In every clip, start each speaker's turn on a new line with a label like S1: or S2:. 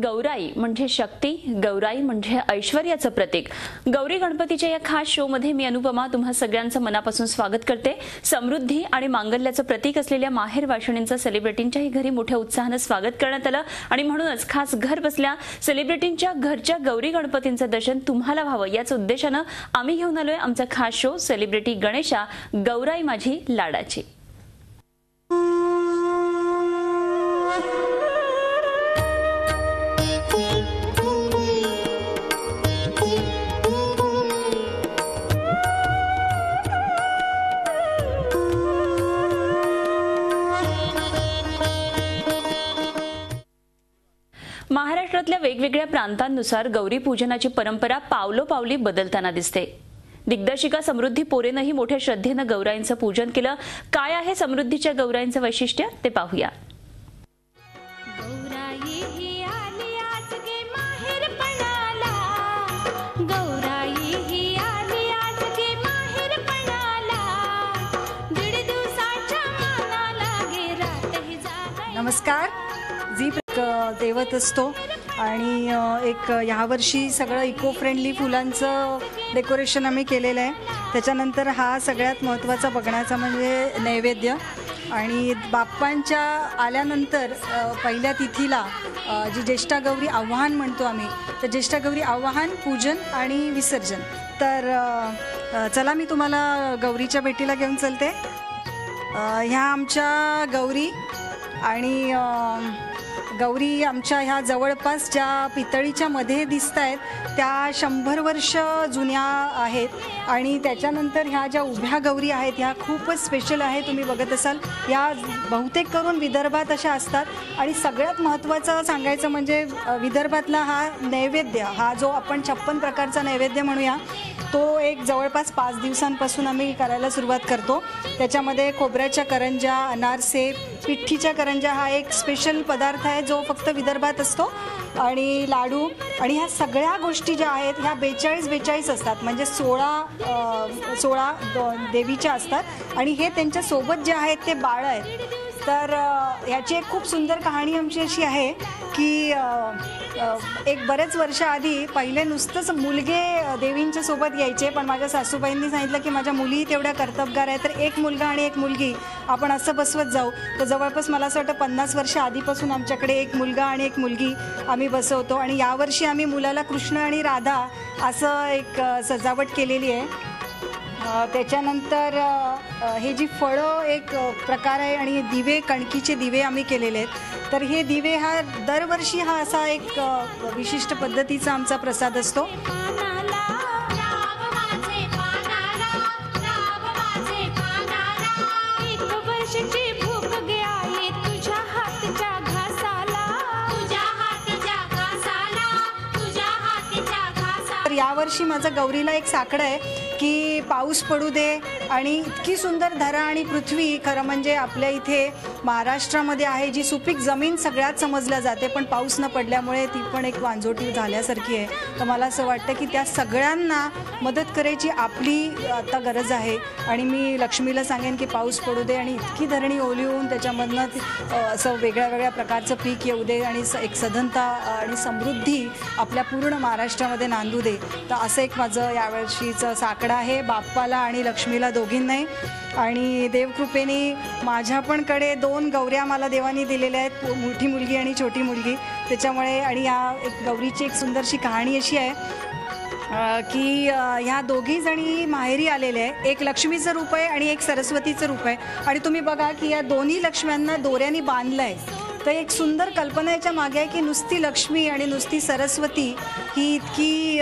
S1: गौराई म्हणजे शक्ती, गौराई म्हणजे ऐश्वर्याचं प्रतीक। गौरी गणपतीच्या या खास शो मध्ये मी अनुपमा तुम्हा सगळ्यांचं मनापासून स्वागत करते। समृद्धी आणि मांगल्याचं प्रतीक असलेल्या माहेर वाशिणींचं सेलिब्रिटींच्याही घरी मोठ्या उत्साहानं स्वागत करण्यात आलं आणि म्हणूनच खास घर बसल्या सेलिब्रिटींच्या घरच्या गौरी गणपतींचं दर्शन तुम्हाला व्हावं याच उद्देशानं आम्ही घेऊन आलोय आमचा खास शो सेलिब्रिटी गणेशा गौराई माझी लाडाची। महाराष्ट्रातल्या वेगवेगळ्या प्रांतांनुसार गौरी पूजनाची परंपरा पावलोपावली बदलताना दिसते। दिग्दर्शिका समृद्धी पोरेनंही मोठ्या श्रद्धेनं गौराईंचं पूजन केलं। काय आहे समृद्धीच्या गौराईंचं वैशिष्ट्य ते पाहूया।
S2: नमस्कार। जी देवत असतो आणि एक यावर्षी सगळं इको फ्रेंडली फुलांचं डेकोरेशन आम्ही केलेलं आहे। त्याच्यानंतर हा सगळ्यात महत्त्वाचा बघण्याचा म्हणजे नैवेद्य आणि बाप्पांच्या आल्यानंतर पहिल्या तिथीला जी ज्येष्ठा गौरी आवाहन म्हणतो आम्ही, तर ज्येष्ठा गौरी आवाहन, पूजन आणि विसर्जन। तर चला मी तुम्हाला गौरीच्या भेटीला घेऊन चलते। ह्या आमच्या गौरी आणि गौरी आमच्या ह्या जवळपास ज्या पितळीच्या मध्ये दिसत आहेत त्या 100 वर्ष जुन्या आहेत आणि त्याच्यानंतर ह्या ज्या उभ्या गौरी आहेत ह्या खूपच स्पेशल आहे। तुम्ही बघत असाल या बहुतेक करून विदर्भात अशा असतात आणि सगळ्यात महत्त्वाचं सांगायचं म्हणजे विदर्भातला हा नैवेद्य, हा जो आपण 56 प्रकारचा नैवेद्य म्हणूया, तो एक जवळपास 5 दिवसांपासून आम्ही करायला सुरुवात करतो। त्याच्यामध्ये खोबऱ्याच्या करंज्या, अनारसे, पिठ्ठीच्या करंज्या हा एक स्पेशल पदार्थ आहे जो फक्त विदर्भात असतो आणि लाडू आणि ह्या सगळ्या गोष्टी ज्या आहेत ह्या 42 असतात, म्हणजे 16 देवीच्या असतात आणि हे त्यांच्यासोबत जे आहेत ते बाळ आहेत। तर ह्याची एक खूप सुंदर कहाणी आमची अशी आहे की एक बरेच वर्ष आधी पहिले नुसतंच मुलगे देवींच्या सोबत यायचे, पण माझ्या सासूबाईंनी सांगितलं की माझ्या मुलीही तेवढ्या कर्तबगार आहे, तर एक मुलगा आणि एक मुलगी आपण असं बसवत जाऊ। तर जवळपास मला असं वाटतं 50 वर्ष आधीपासून आमच्याकडे एक मुलगा आणि एक मुलगी आम्ही बसवतो आणि यावर्षी आम्ही मुलाला कृष्ण आणि राधा असं एक सजावट केलेली आहे। त्याच्यानंतर हे जी फळं एक प्रकार आहे आणि दिवे, कणकीचे दिवे आम्ही केलेले आहेत। तर हे दिवे हा दरवर्षी हा असा एक विशिष्ट पद्धतीचा आमचा प्रसाद असतो। यावर्षी माझा गौरीला एक साकडं आहे की पाऊस पडू दे आणि इतकी सुंदर धरा आणि पृथ्वी, खरं म्हणजे आपल्या इथे महाराष्ट्रामध्ये आहे जी सुपीक जमीन सगळ्यात समजल्या जाते, पण पाऊस न पडल्यामुळे ती पण एक वांजोटी झाल्यासारखी आहे। तर मला असं वाटतं की त्या सगळ्यांना मदत करायची आपली आता गरज आहे आणि मी लक्ष्मीला सांगेन की पाऊस पडू दे आणि इतकी धरणी ओली होऊन त्याच्यामधनं असं वेगळ्या वेगळ्या प्रकारचं पीक येऊ दे आणि एक सधनता आणि समृद्धी आपल्या पूर्ण महाराष्ट्रामध्ये नांदू दे। तर असं एक माझं यावर्षीचं साकडं आहे बाप्पाला आणि लक्ष्मीला दोघींनाही। आणि देवकृपेने माझ्या पण कडे 2 गौऱ्या मला देवानी दिलेल्या आहेत, मोठी मुलगी आणि छोटी मुलगी। त्याच्यामुळे आणि या एक गौरीची एक सुंदरशी कहाणी अशी आहे की ह्या दोघी जणी माहेरी आलेल्या आहे। एक लक्ष्मीचं रूप आहे आणि एक सरस्वतीचं रूप आहे आणि तुम्ही बघा की या दोन्ही लक्ष्म्यांना दोऱ्याने बांधलं आहे। तर एक सुंदर कल्पना याच्या मागे आहे की नुसती लक्ष्मी आणि नुसती सरस्वती ही इतकी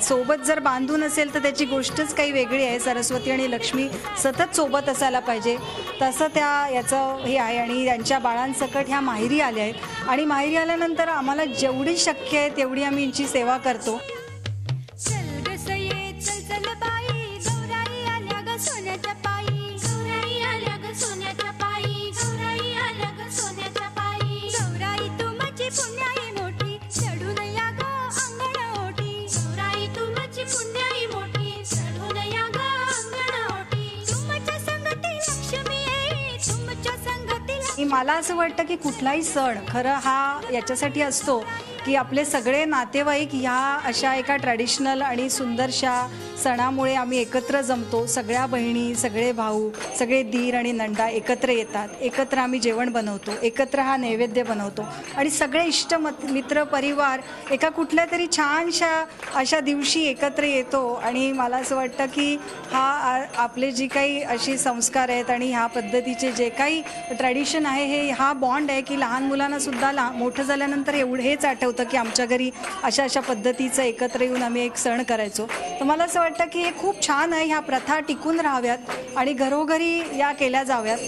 S2: सोबत जर बांधून असेल तर त्याची गोष्टच काही वेगळी आहे। सरस्वती आणि लक्ष्मी सतत सोबत असायला पाहिजे, तसं याचं हे आहे। आणि त्यांच्या बाळांसकट ह्या माहेरी आल्या आहेत आणि माहेरी आल्यानंतर आम्हाला जेवढी शक्य आहे तेवढी आम्ही यांची सेवा करतो। मला असं वाटतं की कुठलाही सण खरं हा याच्यासाठी असतो की आपले सगळे नातेवाईक ह्या अशा एका ट्रॅडिशनल आणि सुंदरशा सणामुळे आम्ही एकत्र जमतो. सगळ्या बहिणी, सगळे भाऊ, सगळे दीर आणि नंदा एकत्र येतात. एकत्र आम्ही जेवण बनवतो, एकत्र हा नैवेद्य बनवतो आणि सगळे मित्र परिवार एका कुठल्या तरी छानशा अशा दिवशी एकत्र येतो. आणि मला असं वाटतं की हा आपले जी काही अशी संस्कार आहेत आणि ह्या पद्धतीचे जे काही ट्रॅडिशन आहे हा बॉन्ड आहे की लहान मुलांनासुद्धा मोठं झाल्यानंतर हेच आठवतं की आमच्या घरी अशा अशा पद्धतीचं एकत्र येऊन आम्ही एक सण करायचो. तर मला असं वाटतं की हे खूप छान आहे. ह्या प्रथा टिकून राहाव्यात आणि घरोघरी या केल्या जाव्यात.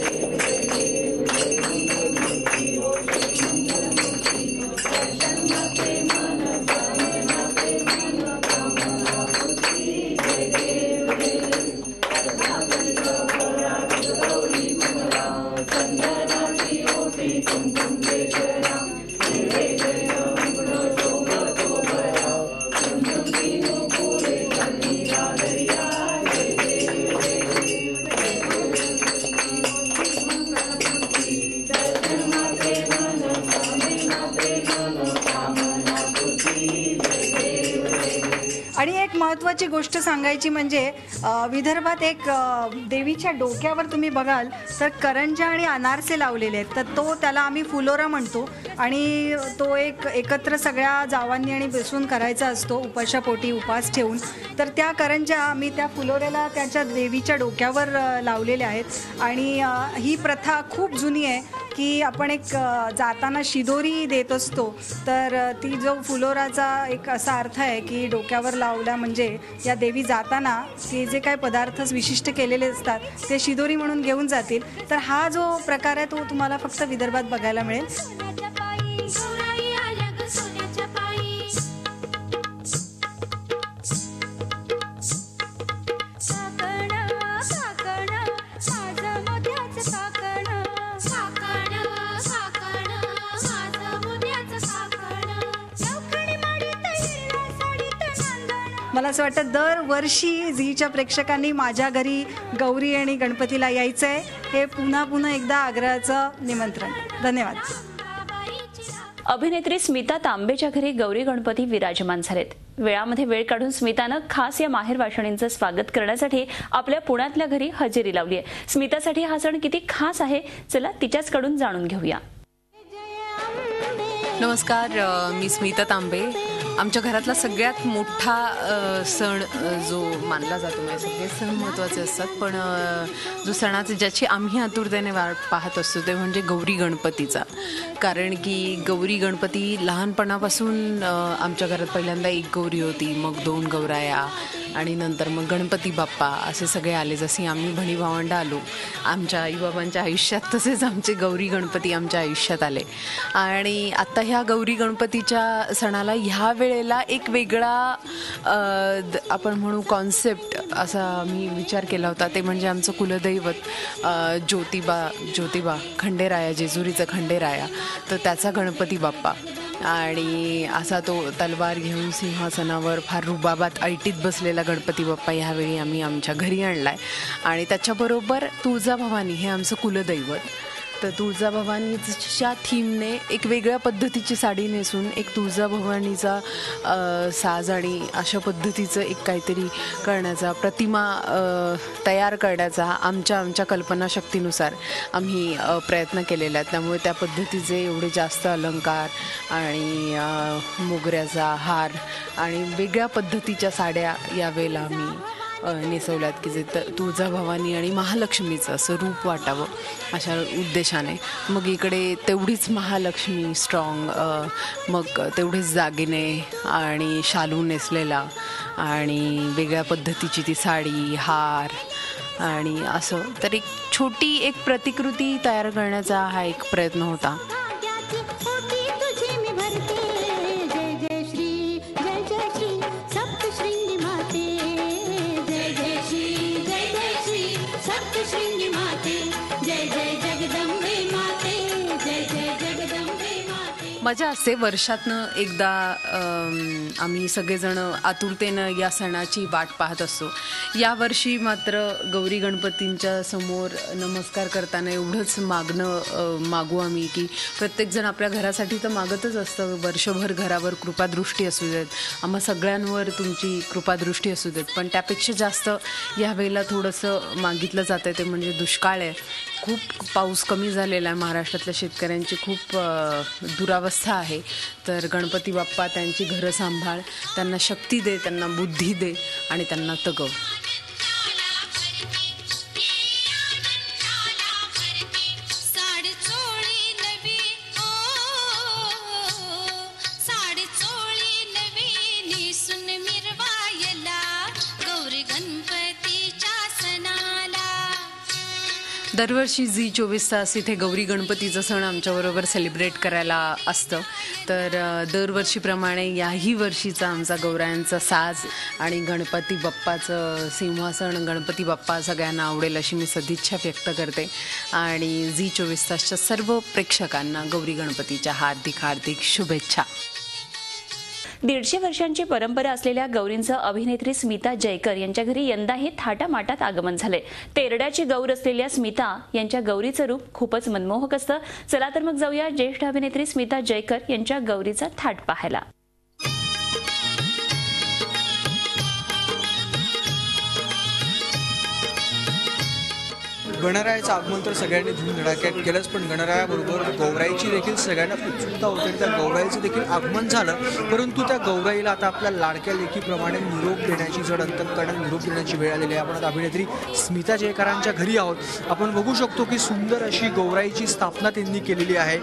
S2: आणि एक महत्त्वाची गोष्ट सांगायची म्हणजे विदर्भात एक देवीच्या डोक्यावर तुम्ही बघाल तर करंजा आणि अनारसे लावलेले आहेत. तर त्याला आम्ही फुलोरा म्हणतो आणि तो एकत्र सगळ्या जावांनी आणि बसून करायचा असतो उपाशापोटी उपास ठेवून. तर त्या करंजा आम्ही त्या फुलोऱ्याला त्याच्या देवीच्या डोक्यावर लावलेल्या आहेत. आणि ही प्रथा खूप जुनी आहे की आपण एक जाताना शिदोरी देत असतो. तर ती जो फुलोराचा एक असा अर्थ आहे की डोक्यावर लावला म्हणजे या देवी जाताना ते जे काही पदार्थ विशिष्ट केलेले असतात ते शिदोरी म्हणून घेऊन जातील. तर हा जो प्रकार आहे तो तुम्हाला फक्त विदर्भात बघायला मिळेल. मला असं वाटतं दरवर्षी झीच्या प्रेक्षकांनी माझ्या घरी गौरी आणि गणपतीला यायचं आहे. हे पुन्हा एकदा आग्रहाचं निमंत्रण. धन्यवाद.
S1: अभिनेत्री स्मिता तांबेच्या घरी गौरी गणपती विराजमान झालेत. वेळामध्ये वेळ काढून स्मितानं खास या माहेर वाशिणींचं स्वागत करण्यासाठी आपल्या पुण्यातल्या घरी हजेरी लावली आहे. स्मितासाठी हा सण किती खास आहे चला तिच्याचकडून जाणून घेऊया.
S3: नमस्कार, मी स्मिता तांबे. आमच्या घरातला सगळ्यात मोठा सण जो मानला जातो, म्हणजे सगळे सण महत्त्वाचे असतात, पण जो सणाचे ज्याची आम्ही आतुरतेने वाट पाहत असतो ते म्हणजे गौरी गणपतीचा. कारण की गौरी गणपती लहानपणापासून आमच्या घरात पहिल्यांदा एक गौरी होती, मग 2 गौराया आणि नंतर मग गणपती बाप्पा असे सगळे आले. जसे आम्ही बहिणी भावंड आलो आमच्या आईबाबांच्या आयुष्यात, तसेच आमचे गौरी गणपती आमच्या आयुष्यात आले. आणि आत्ता ह्या गौरी गणपतीच्या सणाला ह्या वेळेला एक वेगळा आपण म्हणू कॉन्सेप्ट असा मी विचार केला होता. ते म्हणजे आमचं कुलदैवत ज्योतिबा खंडेराया, जेजुरीचा खंडेराया, तर त्याचा गणपती बाप्पा. आणि असा तो तलवार घेऊन सिंहासनावर फार रुबाबात ऐटीत बसलेला गणपती बाप्पा ह्यावेळी आम्ही आमच्या घरी आणला आहे. आणि त्याच्याबरोबर तुळजाभवानी हे आमचं कुलदैवत. तर तुळजाभवानीच्या थीमने एक वेगळ्या पद्धतीची साडी नेसून एक तुळजाभवानीचा साज आणि अशा पद्धतीचं एक काहीतरी करण्याचा, प्रतिमा तयार करण्याचा आमच्या कल्पनाशक्तीनुसार आम्ही प्रयत्न केलेला आहे. त्यामुळे त्या पद्धतीचे एवढे जास्त अलंकार आणि मोगऱ्याचा हार आणि वेगळ्या पद्धतीच्या साड्या यावेळेला आम्ही नेसवल्यात की जे तुळजाभवानी आणि महालक्ष्मीचं असं रूप वाटावं अशा उद्देशाने. मग इकडे तेवढीच महालक्ष्मी स्ट्रॉंग, मग तेवढेच दागिने आणि शालू नेसलेला आणि वेगळ्या पद्धतीची ती साडी, हार आणि असं. तर एक छोटी एक प्रतिकृती तयार करण्याचा हा एक प्रयत्न होता. मजा असते. वर्षातनं एकदा आम्ही सगळेजण आतुरतेनं या सणाची वाट पाहत असतो. यावर्षी मात्र गौरी गणपतींच्या समोर नमस्कार करताना एवढंच मागू आम्ही की प्रत्येकजण आपल्या घरासाठी तर मागतच असतं, वर्षभर घरावर कृपादृष्टी असू देत, आम्हा सगळ्यांवर तुमची कृपादृष्टी असू देत. पण त्यापेक्षा जास्त यावेळेला थोडंसं मागितलं जातं ते म्हणजे दुष्काळ आहे. खूप पाऊस कमी झालेला आहे, महाराष्ट्रातल्या शेतकऱ्यांची खूप दुरावस्था आहे. तर गणपती बाप्पा त्यांची घरं सांभाळ, त्यांना शक्ती दे, त्यांना बुद्धी दे आणि त्यांना तगव. दरवर्षी झी24 इथे गौरी गणपतीचं सण आमच्याबरोबर सेलिब्रेट करायला असतं. तर दरवर्षीप्रमाणे याही वर्षीचा आमचा गौरायांचा साज आणि गणपती बाप्पाचं सिंहासन, गणपती बाप्पा सगळ्यांना आवडेल अशी मी सदिच्छा व्यक्त करते. आणि झी24च्या सर्व प्रेक्षकांना गौरी गणपतीच्या हार्दिक हार्दिक शुभेच्छा.
S1: 150 वर्षांची परंपरा असलेल्या गौरींचं अभिनेत्री स्मिता जयकर यांच्या घरी यंदाही थाटामाटात आगमन झाले. तेरड्याची गौर असलेल्या स्मिता यांच्या गौरीचं रूप खूपच मनमोहक असतं. चला तर मग जाऊया ज्येष्ठ अभिनेत्री स्मिता जयकर यांच्या गौरीचा थाट पाहायला.
S4: गणरायाचं आगमन तर सगळ्यांनी धूमधडाक्यात केलंच, पण गणरायाबरोबर गौराईची देखील सगळ्यांना उत्सुकता होती आणि त्या गौराईचं देखील आगमन झालं. परंतु त्या गौराईला आता आपल्या लाडक्या लेकीप्रमाणे निरोप देण्याची, जड अंतकरणात निरोप देण्याची वेळ आलेली आहे. आपण आता अभिनेत्री स्मिता जयकरांच्या घरी आहोत. आपण बघू शकतो की सुंदर अशी गौराईची स्थापना त्यांनी केलेली आहे.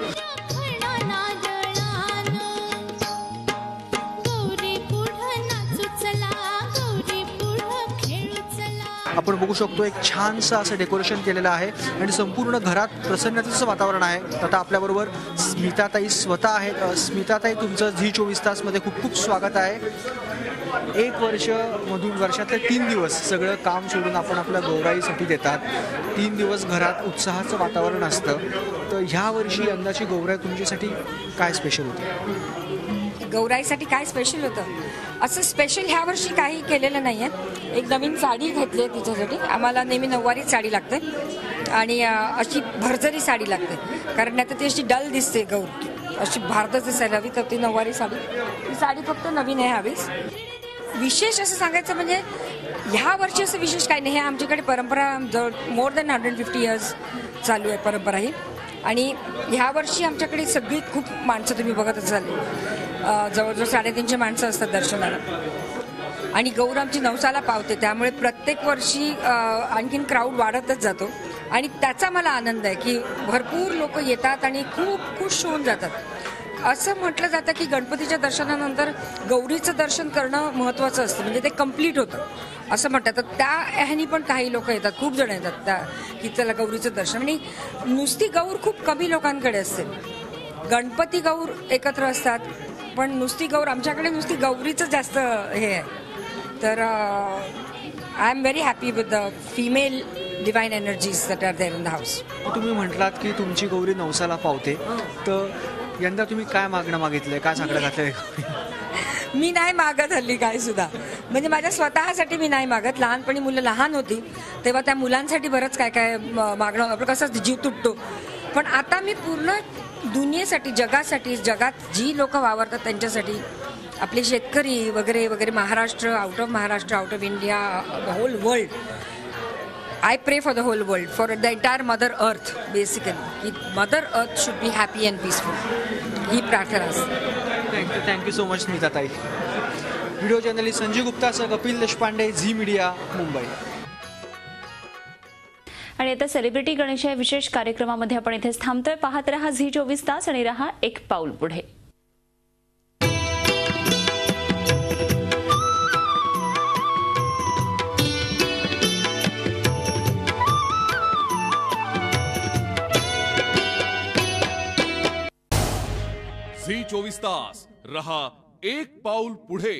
S4: आपण बघू शकतो एक छानसं असं डेकोरेशन केलेलं आहे आणि संपूर्ण घरात प्रसन्नतेचं वातावरण आहे. आता आपल्याबरोबर स्मिताताई स्वतः आहेत. स्मिताताई, तुमचं झी24 खूप खूप स्वागत आहे. एक वर्षामधून वर्षातले 3 दिवस सगळं काम सोडून आपण आपल्या गौराईसाठी देतात. 3 दिवस घरात उत्साहाचं वातावरण असतं. तर ह्या वर्षी यंदाची गौराई तुमच्यासाठी काय स्पेशल होती?
S5: गौराईसाठी काय स्पेशल होतं? असं स्पेशल ह्या वर्षी काही केलेलं नाही आहे. एक नवीन साडी घेतली आहे तिच्यासाठी. आम्हाला नेहमी नऊवारीच साडी लागते आणि अशी भरजरी साडी लागते, कारण नाही तर ती अशी डल दिसते गौर, अशी भारतच दिसायला हवी. तर ती नऊवारी साडी, ही साडी फक्त नवीन आहे ह्यावेळेस. विशेष असं सांगायचं म्हणजे ह्या वर्षी असं विशेष काही नाही. हे आमच्याकडे परंपरा मोर दॅन 150 इयर्स चालू आहे परंपरा ही. आणि ह्या वर्षी आमच्याकडे सगळी खूप माणसं तुम्ही बघतच झाली. जवळजवळ 350 माणसं असतात दर्शनाला आणि गौर आमची नवसाला पावते, त्यामुळे प्रत्येक वर्षी आणखीन क्राऊड वाढतच जातो आणि त्याचा मला आनंद आहे की भरपूर लोक येतात आणि खूप खुश होऊन जातात. असं म्हटलं जातं की गणपतीच्या दर्शनानंतर गौरीचं दर्शन करणं महत्त्वाचं असतं, म्हणजे ते कम्प्लीट होतं असं म्हणतात. तर त्या ह्यानी पण काही लोक येतात, खूप जण येतात त्या की चला गौरीचं दर्शन. आणि नुसती गौर खूप कमी लोकांकडे असते. गणपती गौर एकत्र असतात, पण नुसती गौर आमच्याकडे नुसती गौरीचं जास्त हे आहे. तर I am very happy with the female divine energies that are there in the house.
S4: तुम्ही म्हटलात की तुमची गौरी नवसाला पावते, तर यंदा तुम्ही काय मागणं मागितलंय, काय साकडं घातलंय?
S5: मी नाही मागत हल्ली काय सुद्धा, म्हणजे माझ्या स्वतःसाठी मी नाही मागत. लहानपणी मुलं लहान होती तेव्हा त्या मुलांसाठी बरंच काय काय मागणं, आपलं कसं जीव तुटतो. पण आता मी पूर्ण दुनियेसाठी, जगासाठी, जगात जी लोक वावरतात त्यांच्यासाठी, आपले शेतकरी वगैरे वगैरे, Maharashtra, out of India, the whole world. I pray for the whole world, for the entire Mother Earth, basically. Mother Earth should be happy and peaceful. ही प्रार्थना असते.
S4: Thank you so much Smita Tai. Video journalist Sanjay Gupta sir, Kapil Deshpande, Zee media, Mumbai.
S1: आणि आता celebrity Ganesh या विशेष कार्यक्रमामध्ये आपण इथेच थांबतोय. पाहत रहा झी24 आणि रहा एक पाऊल पुढे.
S6: झी24 रहा एक पाऊल पुढे.